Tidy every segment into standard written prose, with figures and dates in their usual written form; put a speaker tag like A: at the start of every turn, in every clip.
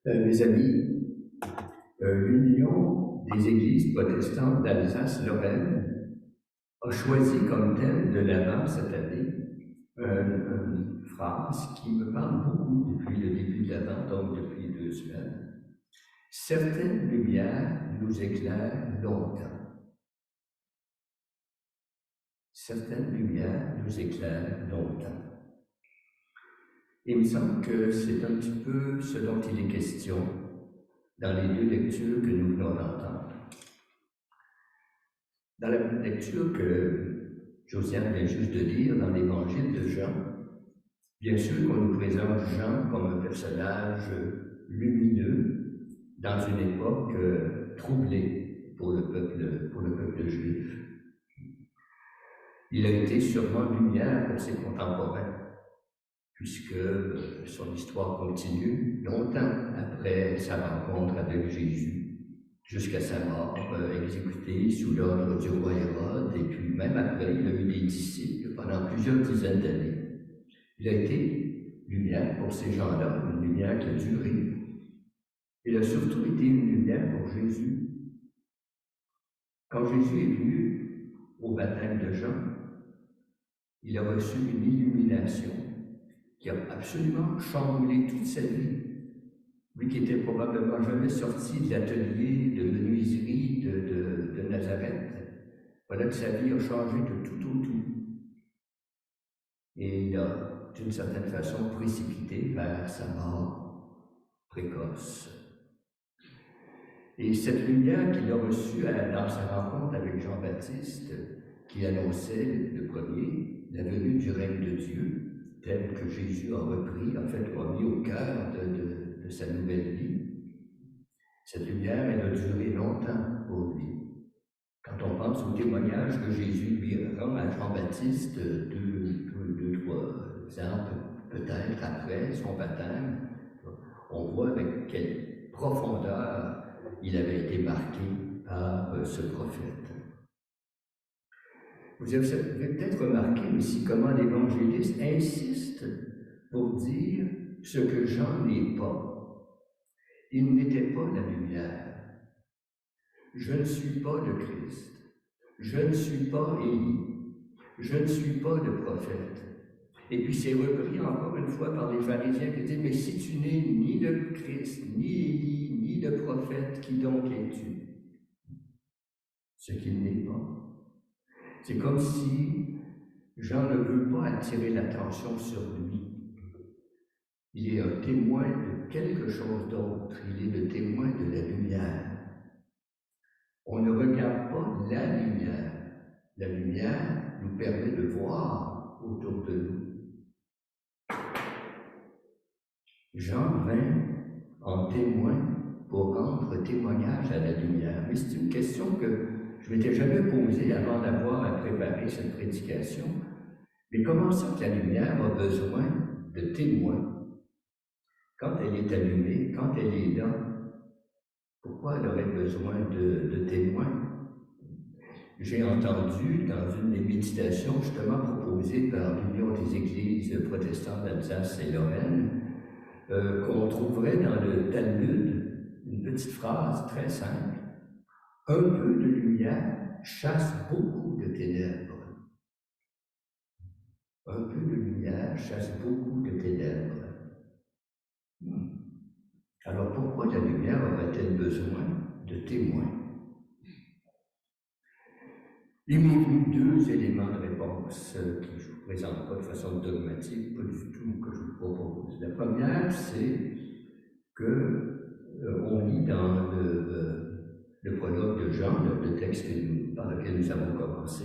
A: Mes amis, l'Union des Églises protestantes d'Alsace-Lorraine a choisi comme thème de l'Avent cette année une phrase qui me parle beaucoup depuis le début de l'Avent, donc depuis 2 semaines. Certaines lumières nous éclairent longtemps. Certaines lumières nous éclairent longtemps. Il me semble que c'est un petit peu ce dont il est question dans les 2 lectures que nous venons d'entendre. Dans la lecture que Josiane vient juste de lire dans l'Évangile de Jean, bien sûr qu'on nous présente Jean comme un personnage lumineux dans une époque troublée pour le peuple juif. Il a été sûrement lumière pour ses contemporains, puisque son histoire continue longtemps après sa rencontre avec Jésus, jusqu'à sa mort, exécuté sous l'ordre du roi Hérode, et puis même après, il a eu des disciples pendant plusieurs dizaines d'années. Il a été lumière pour ces gens-là, une lumière qui a duré. Il a surtout été une lumière pour Jésus. Quand Jésus est venu au baptême de Jean, il a reçu une illumination qui a absolument chamboulé toute sa vie. Lui qui était probablement jamais sorti de l'atelier de menuiserie de Nazareth, voilà que sa vie a changé de tout au tout. Et il a, d'une certaine façon, précipité vers sa mort précoce. Et cette lumière qu'il a reçue dans sa rencontre avec Jean-Baptiste, qui annonçait le premier, la venue du règne de Dieu, tel que Jésus a repris, en fait, a mis au cœur de sa nouvelle vie. Cette lumière, elle a duré longtemps pour lui. Quand on pense au témoignage que Jésus lui rend à Jean-Baptiste, 2-3 ans peut-être après son baptême, on voit avec quelle profondeur il avait été marqué par ce prophète. Vous avez peut-être remarqué aussi comment l'évangéliste insiste pour dire ce que Jean n'est pas. Il n'était pas la lumière. Je ne suis pas le Christ. Je ne suis pas Élie. Je ne suis pas le prophète. Et puis c'est repris encore une fois par les pharisiens qui disent « Mais si tu n'es ni le Christ, ni Élie, ni le prophète, qui donc es-tu » Ce qu'il n'est pas. C'est comme si Jean ne veut pas attirer l'attention sur lui. Il est un témoin de quelque chose d'autre. Il est le témoin de la lumière. On ne regarde pas la lumière. La lumière nous permet de voir autour de nous. Jean vint en témoin pour rendre témoignage à la lumière. Mais c'est une question que je ne m'étais jamais posée avant d'avoir à préparer cette prédication. Mais comment ça que la lumière a besoin de témoins? Quand elle est allumée, quand elle est là, pourquoi elle aurait besoin de témoins? J'ai entendu dans une des méditations justement proposées par l'Union des Églises protestantes d'Alsace et Lorraine qu'on trouverait dans le Talmud une petite phrase très simple. Un peu de lumière chasse beaucoup de ténèbres. Un peu de lumière chasse beaucoup de ténèbres. Alors pourquoi la lumière aurait-elle besoin de témoins? Il m'est venu 2 éléments de réponse que je ne vous présente pas de façon dogmatique, pas du tout, que je vous propose. La première, c'est qu'on lit dans le prologue de Jean, le texte par lequel nous avons commencé,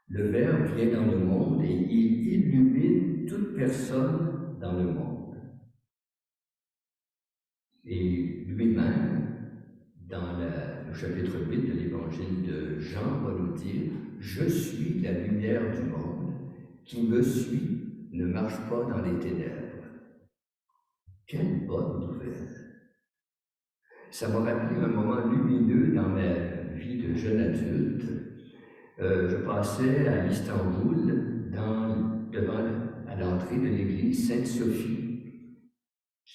A: le Verbe vient dans le monde et il illumine toute personne dans le monde. Et lui-même, dans le chapitre 8 de l'Évangile de Jean, va nous dire « Je suis la lumière du monde, qui me suit ne marche pas dans les ténèbres. » Quelle bonne nouvelle! Ça m'a rappelé un moment lumineux dans ma vie de jeune adulte. Je passais à Istanbul, à l'entrée de l'église Sainte-Sophie,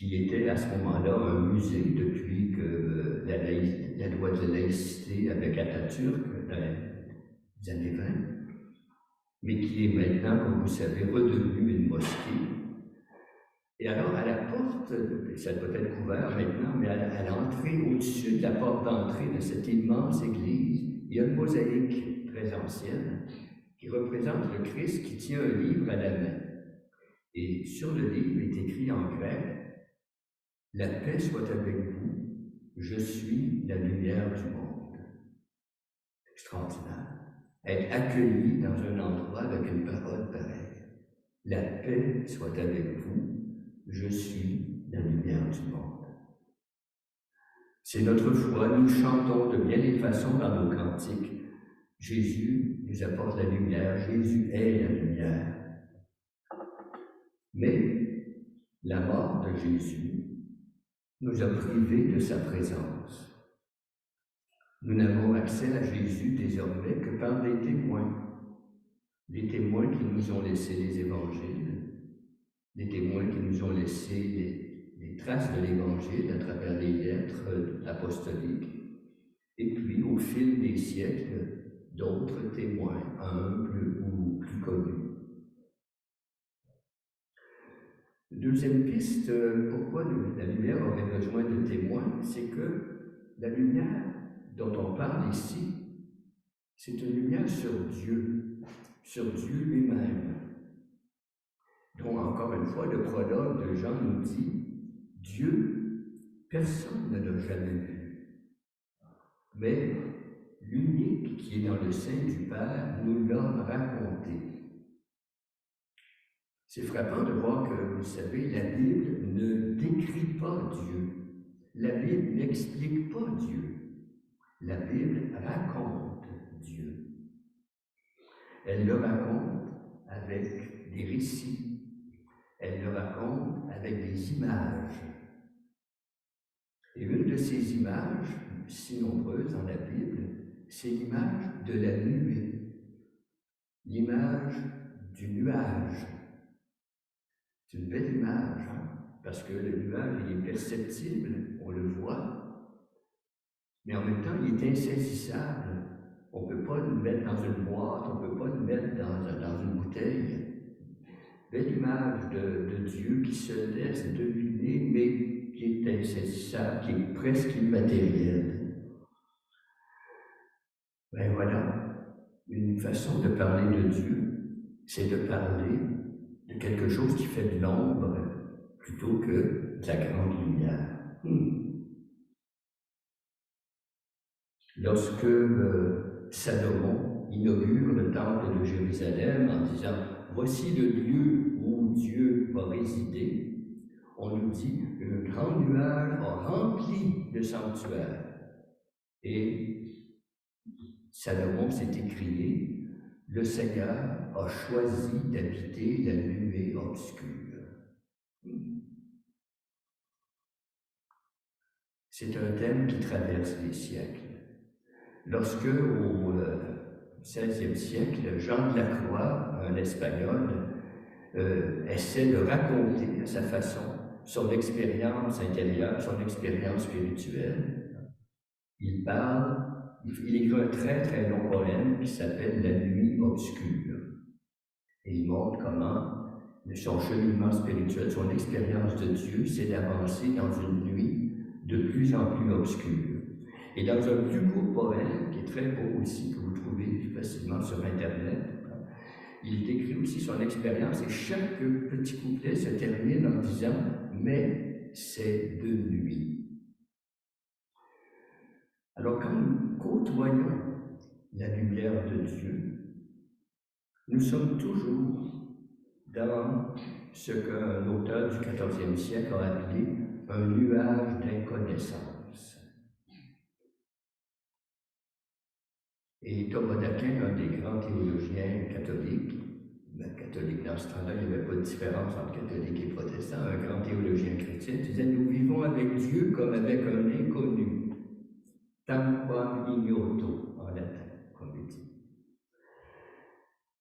A: qui était à ce moment-là un musée depuis que la loi de laïcité avec Atatürk dans les années 20, mais qui est maintenant, comme vous savez, redevenu une mosquée. Et alors, à la porte, ça doit être couvert maintenant, mais à l'entrée, au-dessus de la porte d'entrée de cette immense église, il y a une mosaïque très ancienne qui représente le Christ qui tient un livre à la main. Et sur le livre est écrit en grec « La paix soit avec vous, je suis la lumière du monde ». Extraordinaire. Être accueilli dans un endroit avec une parole pareille. « La paix soit avec vous, je suis la lumière du monde ». C'est notre foi, nous chantons de bien des façons dans nos cantiques. Jésus nous apporte la lumière, Jésus est la lumière. Mais la mort de Jésus nous a privés de sa présence. Nous n'avons accès à Jésus désormais que par des témoins qui nous ont laissé les évangiles, des témoins qui nous ont laissé les traces de l'évangile à travers les lettres apostoliques, et puis au fil des siècles, d'autres témoins, humbles ou plus connus. Deuxième piste, pourquoi la lumière aurait besoin de témoins, c'est que la lumière dont on parle ici, c'est une lumière sur Dieu lui-même. Donc, encore une fois, le prologue de Jean nous dit « Dieu, personne ne l'a jamais vu, mais l'unique qui est dans le sein du Père nous l'a raconté. » C'est frappant de voir que, vous savez, la Bible ne décrit pas Dieu. La Bible n'explique pas Dieu. La Bible raconte Dieu. Elle le raconte avec des récits. Elle le raconte avec des images. Et une de ces images, si nombreuses dans la Bible, c'est l'image de la nuée, l'image du nuage. C'est une belle image, parce que le nuage il est perceptible, on le voit, mais en même temps, il est insaisissable. On ne peut pas le mettre dans une boîte, on ne peut pas le mettre dans une bouteille. Belle image de Dieu qui se laisse deviner, mais qui est insaisissable, qui est presque immatériel. Ben voilà, une façon de parler de Dieu, c'est de parler de quelque chose qui fait de l'ombre plutôt que de la grande lumière. Lorsque Salomon inaugure le temple de Jérusalem en disant « Voici le lieu où Dieu va résider », on nous dit « Un grand nuage a rempli le sanctuaire ». Et Salomon s'est écrié « Le Seigneur a choisi d'habiter la nuée obscure ». C'est un thème qui traverse les siècles. Lorsque, au XVIe siècle, Jean de la Croix, un Espagnol, essaie de raconter à sa façon son expérience intérieure, son expérience spirituelle, il écrit un très très long poème qui s'appelle « La nuit obscure ». Et il montre comment son cheminement spirituel, son expérience de Dieu, c'est d'avancer dans une nuit de plus en plus obscure. Et dans un plus court poème, qui est très beau aussi, que vous trouvez plus facilement sur Internet, il décrit aussi son expérience et chaque petit couplet se termine en disant « Mais c'est de nuit ». Alors quand nous côtoyons la lumière de Dieu, nous sommes toujours dans ce qu'un auteur du XIVe siècle a appelé un nuage d'inconnaissance. Et Thomas d'Aquin, un des grands théologiens catholiques, catholique dans ce temps-là, il n'y avait pas de différence entre catholique et protestant, un grand théologien chrétien, disait « Nous vivons avec Dieu comme avec un inconnu, tamquam ignoto » en latin, comme il dit.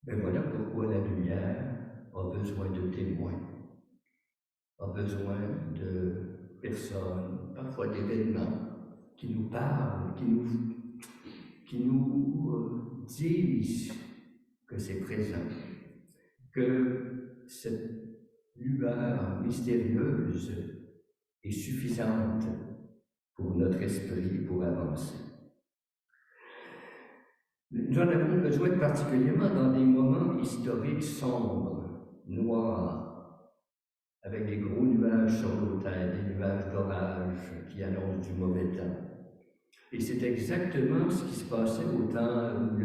A: Mais voilà pourquoi la lumière a besoin de témoins, a besoin de personnes, parfois d'événements, qui nous parlent, qui nous disent que c'est présent, que cette lueur mystérieuse est suffisante pour notre esprit pour avancer. Nous en avons besoin particulièrement dans des moments historiques sombres, noirs, avec des gros nuages sur nos têtes, des nuages d'orage qui annoncent du mauvais temps. Et c'est exactement ce qui se passait au temps où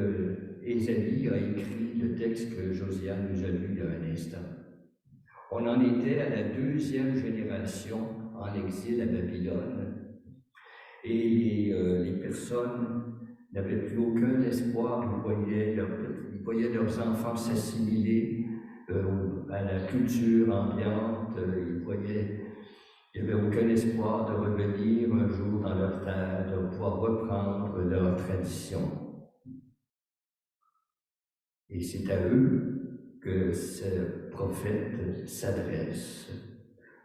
A: Ésaïe a écrit le texte que Josiane nous a lu il y a un instant. On en était à la deuxième génération en exil à Babylone, et les personnes n'avaient plus aucun espoir. Ils voyaient leurs enfants s'assimiler à la culture ambiante. Il n'y avait aucun espoir de revenir un jour dans leur terre, de pouvoir reprendre leur tradition. Et c'est à eux que ce prophète s'adresse.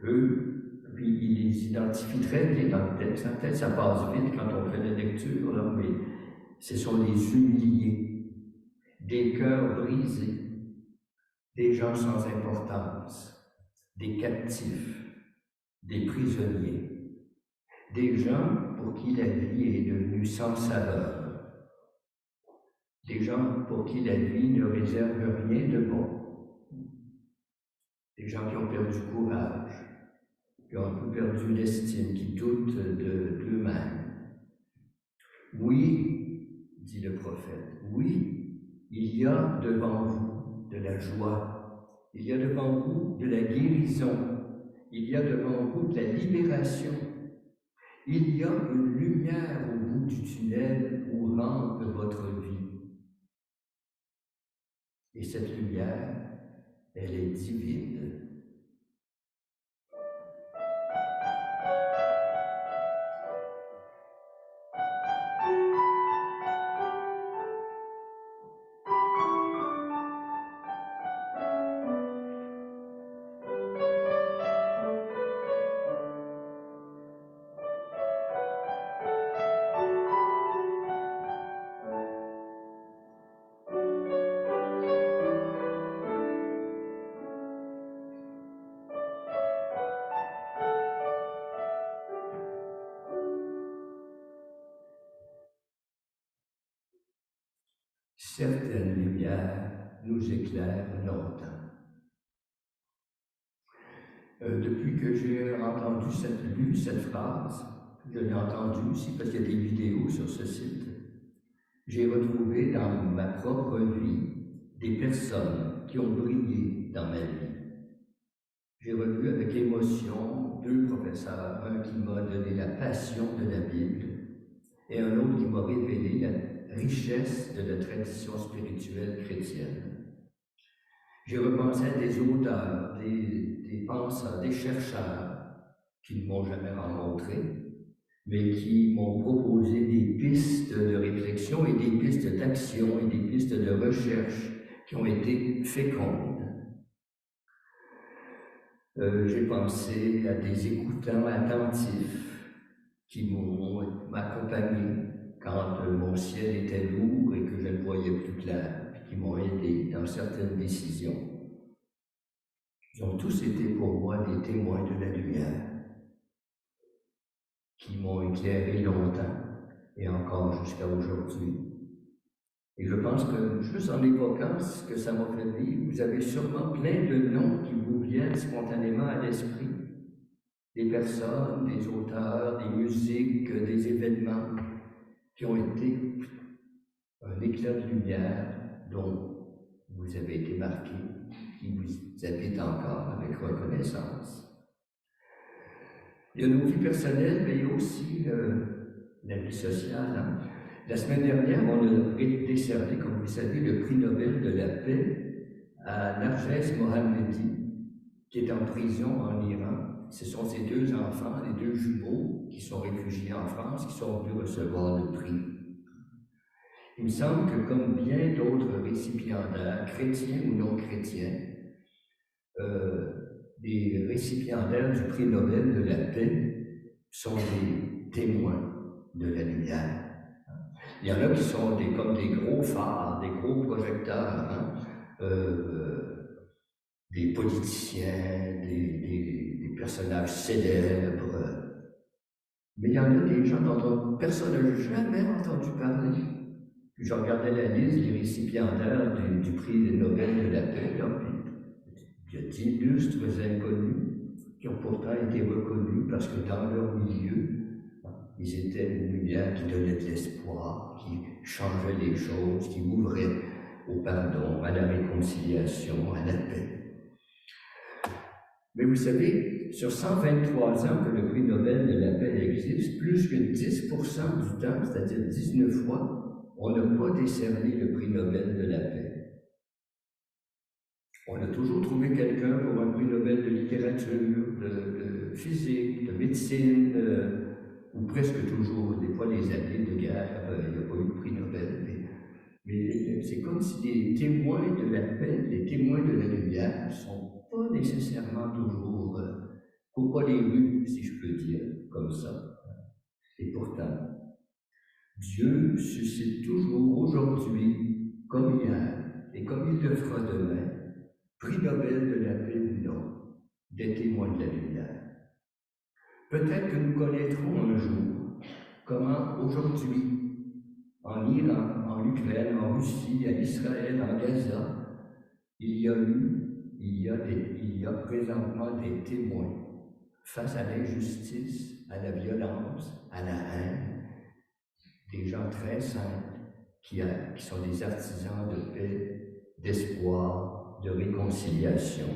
A: Eux, puis il les identifie très bien dans le texte. En fait, ça passe vite quand on fait la lecture, là, mais ce sont les humiliés, des cœurs brisés, des gens sans importance, des captifs, des prisonniers, des gens pour qui la vie est devenue sans saveur, des gens pour qui la vie ne réserve rien de bon, des gens qui ont perdu courage, qui ont un peu perdu l'estime, qui doutent d'eux-mêmes. Oui, dit le prophète, oui, il y a devant vous de la joie, il y a devant vous de la guérison, il y a devant vous de la libération. Il y a une lumière au bout du tunnel où rentre votre vie. Et cette lumière, elle est divine. Certaines lumières nous éclairent longtemps. Depuis que j'ai lu cette phrase, je l'ai entendue aussi parce qu'il y a des vidéos sur ce site, j'ai retrouvé dans ma propre vie des personnes qui ont brillé dans ma vie. J'ai revu avec émotion 2 professeurs, un qui m'a donné la passion de la Bible et un autre qui m'a révélé la richesse de la tradition spirituelle chrétienne. J'ai repensé à des auteurs, des penseurs, des chercheurs qui ne m'ont jamais rencontré, mais qui m'ont proposé des pistes de réflexion et des pistes d'action et des pistes de recherche qui ont été fécondes. J'ai pensé à des écoutants attentifs qui m'ont accompagné quand mon ciel était lourd et que je ne voyais plus clair, et qui m'ont aidé dans certaines décisions. Ils ont tous été pour moi des témoins de la lumière qui m'ont éclairé longtemps et encore jusqu'à aujourd'hui. Et je pense que, juste en évoquant ce que ça m'a fait vivre, vous avez sûrement plein de noms qui vous viennent spontanément à l'esprit. Des personnes, des auteurs, des musiques, des événements qui ont été un éclat de lumière dont vous avez été marqué, qui vous habite encore avec reconnaissance. Il y a nos vies personnelles, mais il y a aussi la vie sociale. La semaine dernière, on a décerné, comme vous savez, le prix Nobel de la paix à Narges Mohammadi, qui est en prison en Iran. Ce sont ses 2 enfants, les 2 jumeaux, qui sont réfugiés en France, qui sont venus recevoir le prix. Il me semble que, comme bien d'autres récipiendaires, chrétiens ou non chrétiens, des récipiendaires du prix Nobel de la paix sont des témoins de la lumière. Il y en a qui sont comme des gros phares, des gros projecteurs, hein, des politiciens, des personnages célèbres. Mais il y en a des gens dont personne n'a jamais entendu parler. Puis je regardais la liste des récipiendaires du prix Nobel de la paix, là, puis il y a d'illustres inconnus qui ont pourtant été reconnus parce que dans leur milieu, ils étaient une lumière qui donnait de l'espoir, qui changeait les choses, qui ouvrait au pardon, à la réconciliation, à la paix. Mais vous savez, sur 123 ans que le prix Nobel de la paix existe, plus que 10% du temps, c'est-à-dire 19 fois, on n'a pas décerné le prix Nobel de la paix. On a toujours trouvé quelqu'un pour un prix Nobel de littérature, de physique, de médecine, ou presque toujours. Des fois, les années de guerre, il n'y a pas eu de prix Nobel. Mais c'est comme si les témoins de la paix, les témoins de la lumière, ne sont pas nécessairement toujours, courent pas les rues, si je peux dire, comme ça. Et pourtant, Dieu suscite toujours aujourd'hui, comme hier, et comme il le fera demain, prix Nobel de la paix ou non, des témoins de la lumière. Peut-être que nous connaîtrons un jour comment aujourd'hui, en Iran, en Ukraine, en Russie, en Israël, en Gaza, il y a présentement des témoins face à l'injustice, à la violence, à la haine, des gens très simples qui sont des artisans de paix, d'espoir, de réconciliation,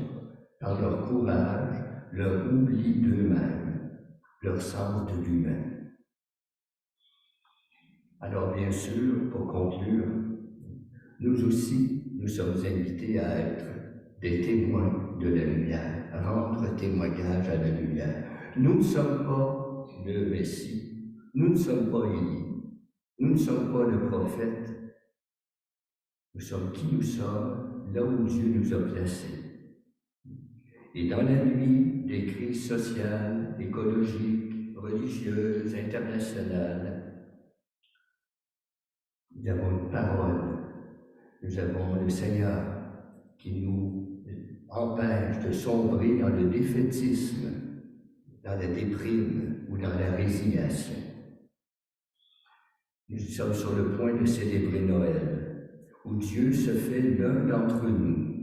A: par leur courage, leur oubli d'eux-mêmes, leur sens de l'humain. Alors bien sûr, pour conclure, nous aussi, nous sommes invités à être des témoins de la lumière, à rendre témoignage à la lumière. Nous ne sommes pas le Messie, nous ne sommes pas Élie, nous ne sommes pas le prophète, nous sommes qui nous sommes, là où Dieu nous a placés. Et dans la nuit des crises sociales, écologiques, religieuses, internationales, nous avons une parole, nous avons le Seigneur qui nous empêche de sombrer dans le défaitisme, dans la déprime ou dans la résignation. Nous sommes sur le point de célébrer Noël, où Dieu se fait l'un d'entre nous.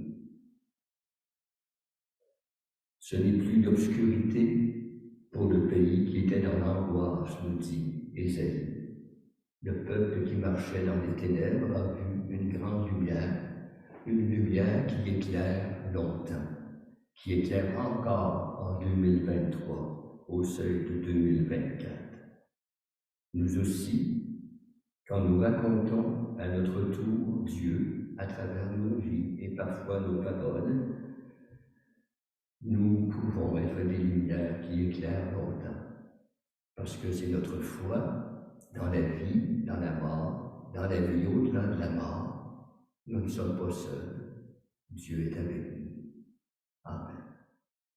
A: Ce n'est plus l'obscurité pour le pays qui était dans l'angoisse, nous dit Ésaïe. Le peuple qui marchait dans les ténèbres a vu une grande lumière, une lumière qui éclaire longtemps, qui éclaire encore en 2023, au seuil de 2024. Nous aussi, quand nous racontons à notre tour Dieu à travers nos vies et parfois nos paroles, nous pouvons être des lumières qui éclairent longtemps, parce que c'est notre foi dans la vie, dans la mort, dans la vie au-delà de la mort. Nous ne sommes pas seuls. Dieu est avec nous.